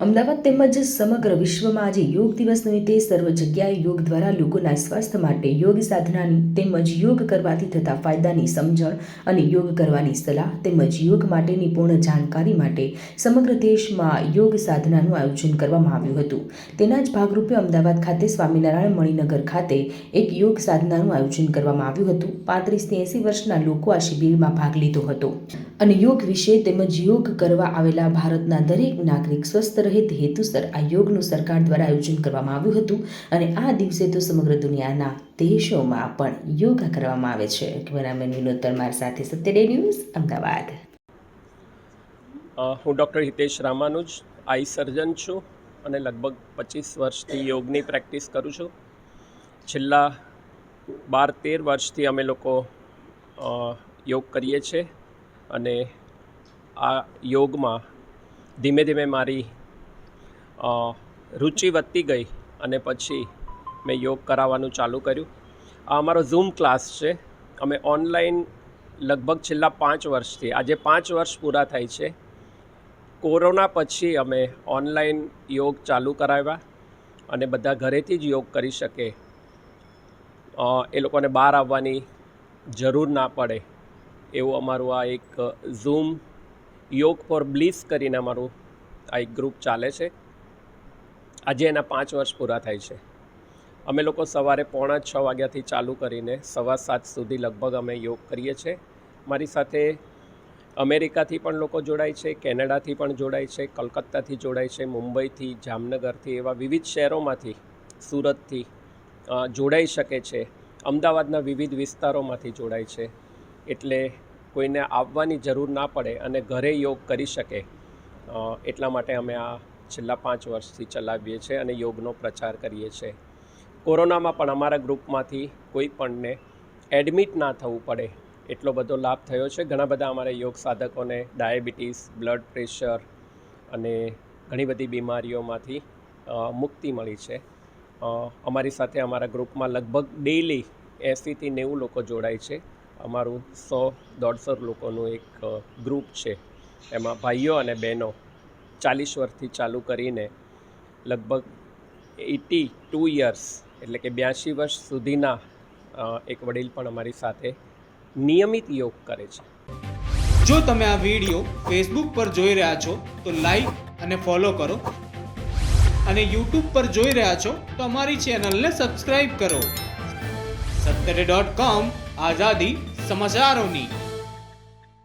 અમદાવાદ તેમજ સમગ્ર વિશ્વમાં આજે યોગ દિવસ નિમિત્તે સર્વ જગ્યાએ યોગ દ્વારા લોકોના સ્વાસ્થ્ય માટે યોગ સાધનાની તેમજ યોગ કરવાથી થતા ફાયદાની સમજણ અને યોગ કરવાની સલાહ તેમજ યોગ માટેની પૂર્ણ જાણકારી માટે સમગ્ર દેશમાં યોગ સાધનાનું આયોજન કરવામાં આવ્યું હતું। તેના જ ભાગરૂપે અમદાવાદ ખાતે સ્વામિનારાયણ મણિનગર ખાતે એક યોગ સાધનાનું આયોજન કરવામાં આવ્યું હતું। 35 થી 80 વર્ષના લોકો આ શિબિરમાં ભાગ લીધો હતો અને યોગ વિશે તેમજ યોગ કરવા આવેલા ભારતના દરેક નાગરિક સ્વસ્થ રહે તે હેતુસર આ યોગનું સરકાર દ્વારા આયોજન કરવામાં આવ્યું હતું અને આ દિવસે તો સમગ્ર દુનિયાના દેશોમાં પણ યોગા કરવામાં આવે છે। કેમેરામેન વિનોદ પરમાર સાથે સત્યડે ન્યૂઝ અમદાવાદ। હું ડૉક્ટર હિતેશ રામાનુજ આઈ સર્જન છું અને લગભગ 25 વર્ષથી યોગની પ્રેક્ટિસ કરું છું। છેલ્લા 12-13 વર્ષથી અમે લોકો યોગ કરીએ છીએ અને આ યોગમાં ધીમે ધીમે મારી રુચિ વધતી ગઈ અને પછી મેં યોગ કરાવવાનું ચાલુ કર્યું। આ અમારો ઝૂમ ક્લાસ છે। અમે ઓનલાઈન લગભગ છેલ્લા 5 વર્ષથી આજે 5 વર્ષ પૂરા થાય છે। કોરોના પછી અમે ઓનલાઈન યોગ ચાલુ કરાવ્યા અને બધા ઘરેથી જ યોગ કરી શકે, એ લોકોને બહાર આવવાની જરૂર ના પડે એવું અમારું આ એક ઝૂમ યોગ ફોર બ્લિસ કરીને અમારું આ એક ગ્રુપ ચાલે છે। આજે એના 5 વર્ષ પૂરા થાય છે। અમે લોકો સવારે 5:45 વાગ્યાથી ચાલુ કરીને 7:15 સુધી લગભગ અમે યોગ કરીએ છીએ। મારી સાથે અમેરિકાથી પણ લોકો જોડાય છે, કેનેડાથી પણ જોડાય છે, કલકત્તાથી જોડાય છે, મુંબઈથી, જામનગરથી, એવા વિવિધ શહેરોમાંથી, સુરતથી જોડાઈ શકે છે, અમદાવાદના વિવિધ વિસ્તારોમાંથી જોડાય છે। એટલે કોઈને આવવાની જરૂર ના પડે અને ઘરે યોગ કરી શકે, એટલા માટે અમે આ છેલ્લા 5 વર્ષથી ચલાવીએ છીએ અને યોગનો પ્રચાર કરીએ છીએ। કોરોનામાં પણ અમારા ગ્રુપમાંથી કોઈ પણને એડમિટ ના થવું પડે એટલો બધો લાભ થયો છે। ઘણા બધા અમારા યોગ સાધકોને ડાયાબિટીસ, બ્લડ પ્રેશર અને ઘણી બધી બીમારીઓમાંથી મુક્તિ મળી છે। અમારી સાથે અમારા ગ્રુપમાં લગભગ ડેઈલી 80 થી 90 લોકો જોડાય છે। અમારું 100-150 લોકોનું એક ગ્રુપ છે। એમાં ભાઈઓ અને બહેનો 40 વર્ષથી ચાલુ કરીને લગભગ 82 યર્સ એટલે કે 82 વર્ષ સુધીના એક વડીલ પણ અમારી સાથે નિયમિત યોગ કરે છે। જો તમે આ વિડીયો ફેસબુક પર જોઈ રહ્યા છો તો લાઈક અને ફોલો કરો અને યુટ્યુબ પર જોઈ રહ્યા છો તો અમારી ચેનલને સબસ્ક્રાઇબ કરો। સત્તરે.com આઝાદી સમાચારોની।